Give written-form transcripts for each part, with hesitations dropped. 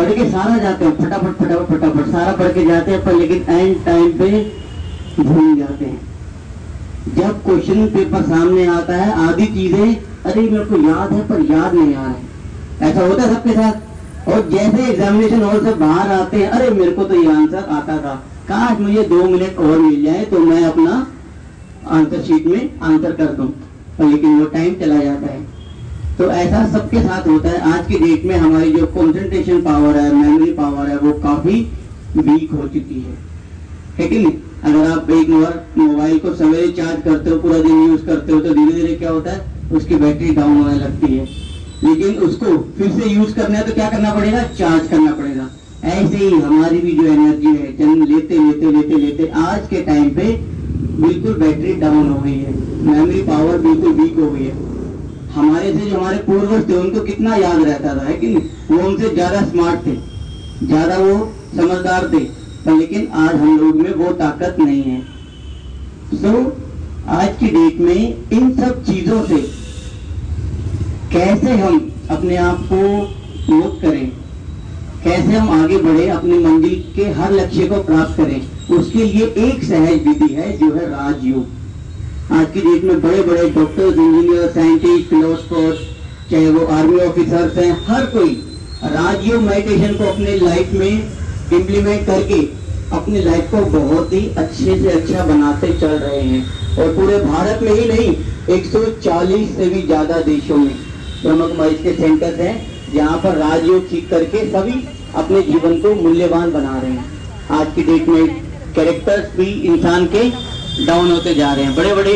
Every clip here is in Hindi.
पढ़ के सारा जाते हैं, फटाफट फटाफट फटाफट सारा पढ़ के जाते हैं, पर लेकिन एंड टाइम पे भूल जाते हैं। जब क्वेश्चन पेपर सामने आता है आधी चीजें अरे मेरे को याद है पर याद नहीं आ रहा है, ऐसा होता है सबके साथ। और जैसे एग्जामिनेशन हॉल से बाहर आते हैं, अरे मेरे को तो ये आंसर आता था, काश मुझे 2 मिनट और मिल जाए तो मैं अपना आंसर शीट में आंसर कर दूं, लेकिन वो टाइम चला जाता है। तो ऐसा सबके साथ होता है। आज की डेट में हमारी जो कंसंट्रेशन पावर है, मेमोरी पावर है, वो काफी वीक हो चुकी है कि नहीं? अगर आप एक मोबाइल को सवेरे चार्ज करते हो, पूरा दिन यूज करते हो, तो धीरे धीरे क्या होता है, उसकी बैटरी डाउन होने लगती है। लेकिन उसको फिर से यूज करना है तो क्या करना पड़ेगा, चार्ज करना पड़ेगा। ऐसे ही हमारी भी जो एनर्जी है, जन्म लेते लेते लेते लेते आज के टाइम पे बिल्कुल बैटरी डाउन हो गई है, मेमोरी पावर बिल्कुल वीक हो गई है। हमारे से जो हमारे पूर्वज थे उनको कितना याद रहता था, है कि नहीं? वो हमसे ज्यादा स्मार्ट थे, ज्यादा वो समझदार थे, पर लेकिन आज हम लोग में वो ताकत नहीं है। आज की डेट में इन सब चीजों से कैसे हम अपने आप को मुक्त करें, कैसे हम आगे बढ़े, अपनी मंजिल के हर लक्ष्य को प्राप्त करें, उसके लिए एक सहज विधि है जो है राजयोग। आज की डेट में बड़े बड़े डॉक्टर्स, इंजीनियर, साइंटिस्ट, फिलोसफर्स, चाहे वो आर्मी ऑफिसर्स हैं, हर कोई राजयोग मेडिटेशन को अपने लाइफ में इम्प्लीमेंट करके अपनी लाइफ को बहुत ही अच्छे से अच्छा बनाते चल रहे हैं। और पूरे भारत में ही नहीं, 140 से भी ज्यादा देशों में ब्रह्मकुमारी के सेंटर्स हैं जहाँ पर राजयोग सीख करके सभी अपने जीवन को मूल्यवान बना रहे हैं। आज की डेट में कैरेक्टर्स भी इंसान के डाउन होते जा रहे हैं। बड़े बड़े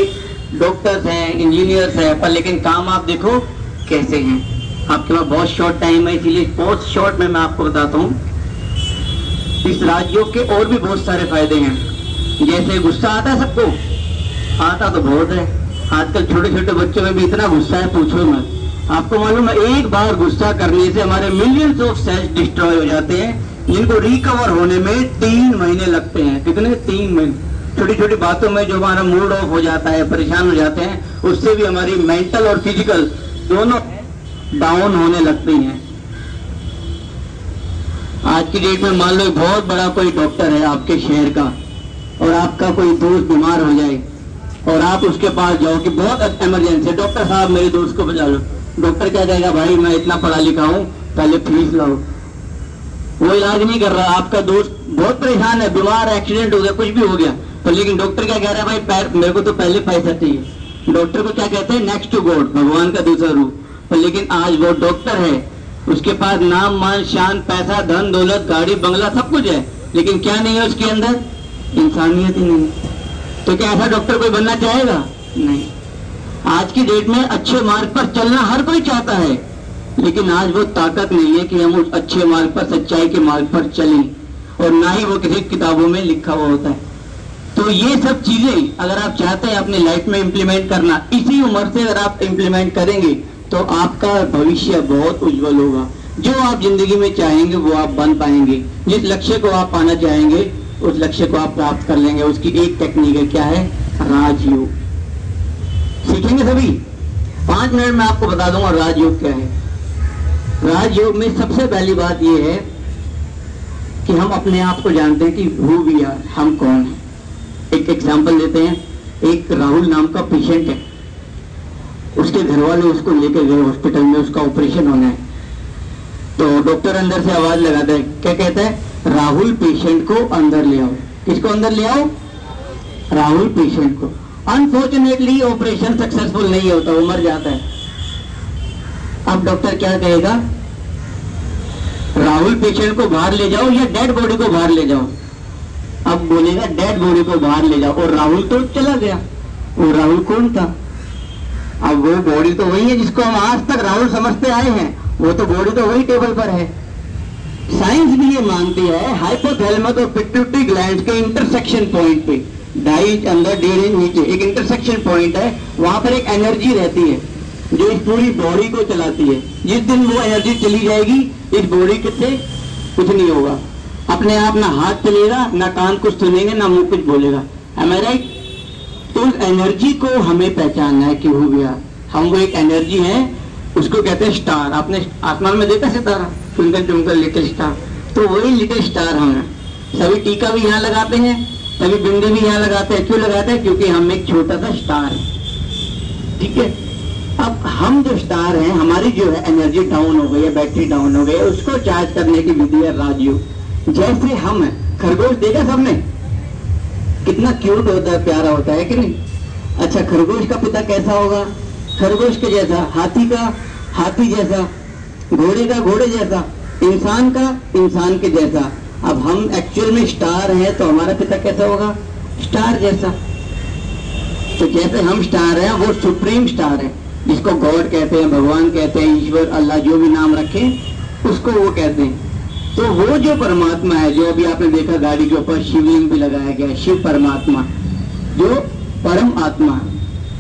डॉक्टर्स हैं, इंजीनियर्स हैं, पर लेकिन काम आप देखो कैसे हैं। आपके पास बहुत शॉर्ट टाइम है, इसीलिए बहुत शॉर्ट में मैं आपको बताता हूँ। इस राजयोग के और भी बहुत सारे फायदे हैं। जैसे गुस्सा आता है सबको, आता तो बहुत है। आजकल छोटे छोटे बच्चों में भी इतना गुस्सा है, पूछो मत। आपको मालूम है एक बार गुस्सा करने से हमारे मिलियंस ऑफ सेल्स डिस्ट्रॉय हो जाते हैं, जिनको रिकवर होने में 3 महीने लगते हैं। कितने? 3 महीने। छोटी छोटी बातों में जो हमारा मूड ऑफ हो जाता है, परेशान हो जाते हैं, उससे भी हमारी मेंटल और फिजिकल दोनों डाउन होने लगती हैं। आज की डेट में मान लो बहुत बड़ा कोई डॉक्टर है आपके शहर का, और आपका कोई दोस्त बीमार हो जाए और आप उसके पास जाओ कि बहुत इमरजेंसी है, डॉक्टर साहब मेरे दोस्त को बचा लो। डॉक्टर क्या कहेगा, भाई मैं इतना पढ़ा लिखा हूँ, पहले फीस लाओ। वो इलाज नहीं कर रहा, आपका दोस्त बहुत परेशान है, बीमार, एक्सीडेंट हो गया, कुछ भी हो गया, पर लेकिन डॉक्टर क्या कह रहा है, भाई मेरे को तो पहले पैसा चाहिए। डॉक्टर को क्या कहते हैं, नेक्स्ट टू गॉड, भगवान का दूसरा रूप। पर लेकिन आज वो डॉक्टर है, उसके पास नाम, मान, शान, पैसा, धन दौलत, गाड़ी बंगला सब कुछ है, लेकिन क्या नहीं है उसके अंदर, इंसानियत ही नहीं। तो क्या ऐसा डॉक्टर कोई बनना चाहेगा? नहीं। आज की डेट में अच्छे मार्ग पर चलना हर कोई चाहता है, लेकिन आज वो ताकत नहीं है कि हम उस अच्छे मार्ग पर, सच्चाई के मार्ग पर चलें, और ना ही वो किसी किताबों में लिखा हुआ होता है। तो ये सब चीजें अगर आप चाहते हैं अपनी लाइफ में इंप्लीमेंट करना, इसी उम्र से अगर आप इंप्लीमेंट करेंगे तो आपका भविष्य बहुत उज्जवल होगा। जो आप जिंदगी में चाहेंगे वो आप बन पाएंगे। जिस लक्ष्य को आप पाना चाहेंगे उस लक्ष्य को आप प्राप्त कर लेंगे। उसकी एक टेक्निक है, क्या है, राजयोग। सीखेंगे सभी। 5 मिनट में आपको बता दूंगा राजयोग क्या है। राजयोग में सबसे पहली बात यह है कि हम अपने आप को जानते हैं कि हु वी आर, हम कौन हैं। एक एग्जाम्पल देते हैं। एक राहुल नाम का पेशेंट है, उसके घर वाले उसको लेकर गए हॉस्पिटल में, उसका ऑपरेशन होना है। तो डॉक्टर अंदर से आवाज लगाता है, क्या कहता है, राहुल पेशेंट को अंदर ले आओ। किसको अंदर ले आओ? राहुल पेशेंट को। अनफॉर्चुनेटली ऑपरेशन सक्सेसफुल नहीं होता, वो मर जाता है। अब डॉक्टर क्या कहेगा, राहुल पेशेंट को बाहर ले जाओ या डेड बॉडी को बाहर ले जाओ? अब बोलेगा डेड बॉडी को बाहर ले जाओ, और राहुल तो चला गया। वो राहुल कौन था? अब वो बॉडी तो वही है जिसको हम आज तक राहुल समझते आए हैं, वो तो बॉडी तो वही टेबल पर है। साइंस भी ये मानती है, हाइपोथैलेमस और पिट्यूटरी ग्लैंड के इंटरसेक्शन पॉइंट पे, डाइट अंदर डेढ़ नीचे एक इंटरसेक्शन पॉइंट है, वहां पर एक एनर्जी रहती है जो इस पूरी बॉडी को चलाती है। जिस दिन वो एनर्जी चली जाएगी, इस बॉडी से कुछ नहीं होगा। अपने आप ना हाथ चलेगा, ना कान कुछ सुनेंगे, ना मुंह कुछ बोलेगा। Am I right? तो उस एनर्जी को हमें पहचानना है कि हो गया हम वो एक एनर्जी है, उसको कहते हैं स्टार। आपने आसमान में देखा सितारा? ट्विंकल ट्विंकल लिटिल स्टार, तो वही लिटिल स्टार हम हैं। सभी टीका भी यहाँ लगाते हैं, सभी बिंदी भी यहाँ लगाते हैं। क्यों लगाते हैं? क्योंकि हम एक छोटा सा स्टार है। ठीक है, अब हम जो स्टार हैं, हमारी जो है एनर्जी डाउन हो गई है, बैटरी डाउन हो गई है, उसको चार्ज करने की विधि है राजयोग। जैसे हम हैं, खरगोश देखा सबने, कितना क्यूट होता है, प्यारा होता है कि नहीं? अच्छा, खरगोश का पिता कैसा होगा? खरगोश के जैसा, हाथी का हाथी जैसा, घोड़े का घोड़े जैसा, इंसान का इंसान के जैसा। अब हम एक्चुअल में स्टार हैं, तो हमारा पिता कैसा होगा? स्टार जैसा। तो जैसे हम स्टार हैं, वो सुप्रीम स्टार है, जिसको गॉड कहते हैं, भगवान कहते हैं, ईश्वर, अल्लाह, जो भी नाम रखे उसको वो कहते हैं। तो वो जो परमात्मा है, जो अभी आपने देखा गाड़ी के ऊपर शिवलिंग भी लगाया गया है, शिव परमात्मा, जो परम आत्मा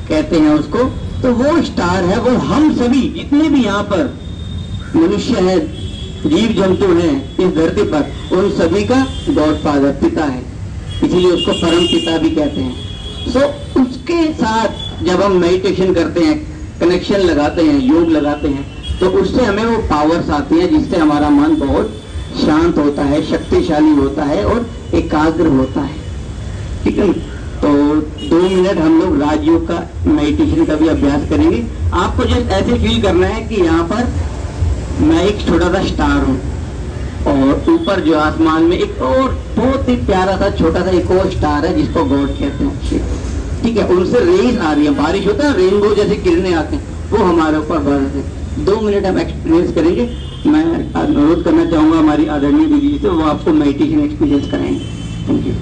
कहते हैं उसको, तो वो स्टार है। वो हम सभी जितने भी यहाँ पर मनुष्य है, जीव जंतु हैं इस धरती पर, उन सभी का गॉड फादर पिता है, इसीलिए उसको परम पिता भी कहते हैं। सो उसके साथ जब हम मेडिटेशन करते हैं, कनेक्शन लगाते हैं, योग लगाते हैं, तो उससे हमें वो पावर्स आती हैं, जिससे हमारा मन बहुत शांत होता है, शक्तिशाली होता है और एकाग्र होता है। ठीक है, तो 2 मिनट हम लोग राजयोग का मेडिटेशन का भी अभ्यास करेंगे। आपको जस्ट ऐसे फील करना है कि यहाँ पर मैं एक छोटा सा स्टार हूँ, और ऊपर जो आसमान में एक और बहुत ही प्यारा सा छोटा सा एक और स्टार है, जिसको गॉड कहते हैं। ठीक है, उनसे रेज आ रही है, बारिश होता है रेनबो जैसे किरणें आते हैं, वो हमारे ऊपर बरस है। 2 मिनट हम एक्सपीरियंस करेंगे। मैं अनुरोध करना चाहूंगा हमारी आदरणीय दीदी से, वो आपको मेडिटेशन एक्सपीरियंस कराएंगे। Thank you.